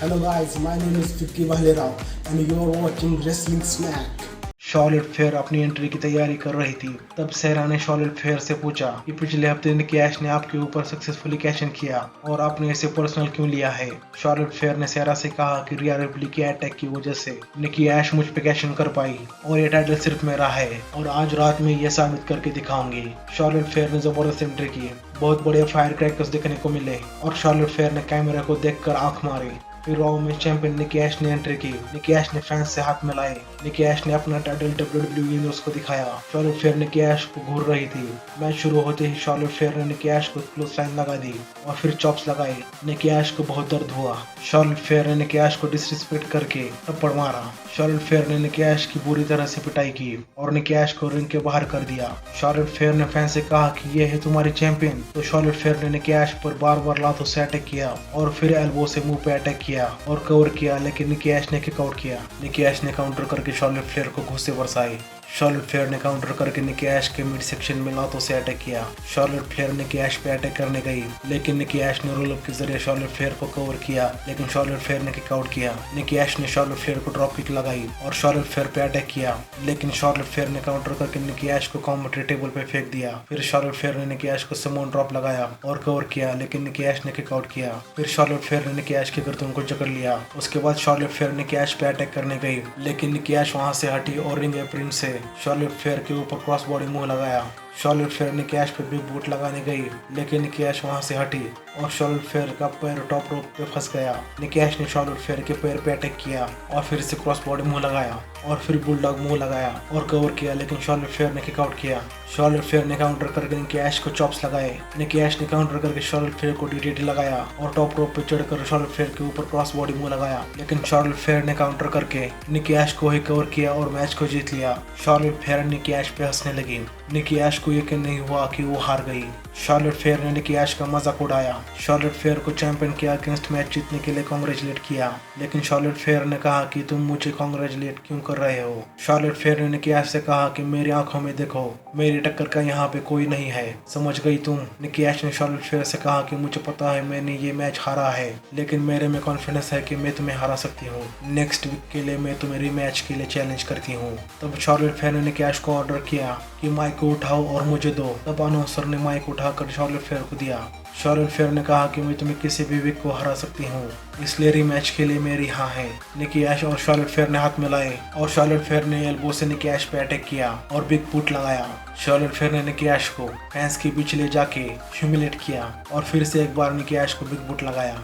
Hello guys, my name is Vicky Valerao and you are watching Wrestling Smack. Charlotte fair अपनी entry की तैयारी कर रही थी। तब सेरा ने शॉर्लेट फेयर से पूछा कि पिछले हफ्ते निकी ऐश ने आपके ऊपर सक्सेसफुली कैश इन किया और आपने इसे पर्सनल क्यों लिया है। शॉर्लेट फेयर ने सेरा से कहा कि रिया रिप्ली के अटैक की वजह से निकी ऐश मुझ पे कैश इन कर पाई और ये टाइटल सिर्फ मेरा है और आज रात में ये साबित करके दिखाऊंगी। शॉर्लेट फेयर ने जबरदस्त एंट्री की, बहुत बड़े फायर क्रैकर्स देखने को मिले और शॉर्लेट फेयर ने कैमरा को देखकर आंख मारी। फिर रॉ में चैंपियन निकी ऐश ने एंट्री की। निकी ऐश ने फैंस से हाथ मिलाए। निकी ऐश ने अपना टाइटल WWE यूनिवर्स को दिखाया। शॉर्लेट फेयर निकी ऐश को घूर रही थी। मैच शुरू होते ही शॉर्लेट फेयर ने निकी ऐश को क्लोज लाइन लगा दी और फिर चॉप्स लगाए। निकी ऐश को बहुत दर्द हुआ। शॉर्लेट फेयर ने निकी ऐश को डिसरिस्पेक्ट करके थप्पड़ मारा। शॉर्लेट फेयर ने निकी ऐश की बुरी तरह से पिटाई की और निकी ऐश को रिंग के बाहर कर दिया। शॉर्लेट फेयर ने फैंस से कहा कि ये है तुम्हारी चैंपियन। तो शॉर्लेट फेयर ने निकी ऐश पर बार बार लातों से अटैक किया और फिर एल्बो से मुंह पे अटैक किया और कवर किया, लेकिन निकी ऐश ने किक आउट किया। निकी ऐश ने काउंटर करके शॉर्लेट फेयर को घुसे बरसाए। शॉर्लेट फेयर ने काउंटर करके निकी ऐश के मिड सेक्शन में लातों से अटैक किया। शॉर्लेट फेयर निकी ऐश पे अटैक करने गई, लेकिन निकी ऐश ने रोल अप के जरिए शॉर्लेट फेयर को कवर किया, लेकिन शॉर्लेट फेयर ने किक आउट किया। निकी ऐश ने शॉर्लेट फेयर को ड्रॉप किक लगाई और शॉर्लेट फेयर पे अटैक किया, लेकिन शॉर्लेट फेयर ने काउंटर करके निकी ऐश को कमेंट्री टेबल पे फेंक दिया। फिर शॉर्लेट फेयर ने निकी ऐश को समोन ड्रॉप लगाया और कवर किया, लेकिन निकी ऐश ने किक आउट किया। फिर शॉर्लेट फेयर ने निकी ऐश के गर्दन को जकड़ लिया। उसके बाद शॉर्लेट फेयर निकी ऐश पे अटैक करने गई, लेकिन निकी ऐश वहां से हटी और रिंग एप्रन से शॉर्लेट फेयर के ऊपर क्रॉस बॉडी मुंह लगाया। शॉर्लेट फेयर निकी ऐश पे बिग बूट लगाने गई, लेकिन निकी ऐश वहां से हटी और शॉर्लेट फेयर का पैर टॉप रोप पे फंस गया। निकी ऐश ने शॉर्लेट फेयर के पैर पे अटैक किया और फिर से क्रॉस बॉडी मुंह लगाया और फिर बुलडॉग मुंह लगाया और कवर किया, लेकिन शॉर्लेट फेयर ने किक आउट किया। शॉर्लेट फेयर ने काउंटर करके निकी ऐश को चॉप्स लगाए। निकी ऐश ने काउंटर करके शॉर्लेट फेयर को डीडीटी लगाया और टॉप रोप पे चढ़कर शॉर्लेट फेयर के ऊपर क्रॉस बॉडी मुंह लगाया, लेकिन शॉर्लेट फेयर ने काउंटर करके निकी ऐश को ही कवर किया और मैच को जीत लिया। शॉर्लेट फेयर निकी ऐश पे हंसने लगी। निकी ऐश को यकीन नहीं हुआ कि वो हार गई। शॉर्लेट फेयर ने निकी ऐश का मजाक उड़ाया। शॉर्लेट फेयर को चैंपियन के अगेंस्ट मैच जीतने के लिए कांग्रेचुलेट किया, लेकिन शॉर्लेट फेयर ने कहा कि तुम मुझे कांग्रेचुलेट क्यों कर रहे हो। शॉर्लेट फेयर ने निकी ऐश से कहा कि मेरी आंखों में देखो, मेरी टक्कर का यहाँ पे कोई नहीं है, समझ गई तुम। निकी ऐश ने शॉर्लेट फेयर से कहा कि मुझे पता है मैंने ये मैच हारा है, लेकिन मेरे में कॉन्फिडेंस है कि मैं तुम्हें हरा सकती हूँ। नेक्स्ट वीक के लिए मैं तुम्हें रीमैच के लिए चैलेंज करती हूँ। तब शॉर्लेट फेयर ने निकी ऐश को ऑर्डर किया कि माइक को उठाओ और मुझे दो। तब अनाउंसर ने माइक उठाकर शॉर्लेट फेयर को दिया। शॉर्लेट फेयर ने कहा कि मैं तुम्हें किसी भी वीक को हरा सकती हूँ, इसलिए रीमैच के लिए मेरी हाँ है। निकी ऐश और शॉर्लेट फेयर ने हाथ मिलाए और शॉर्लेट फेयर ने एल्बो से निकी ऐश पे अटैक किया और बिग बूट लगाया। शॉर्लेट फेयर ने निकी ऐश को फैंस के बीच ले जाके ह्यूमिलेट किया और फिर से एक बार निकी ऐश को बिग बूट लगाया।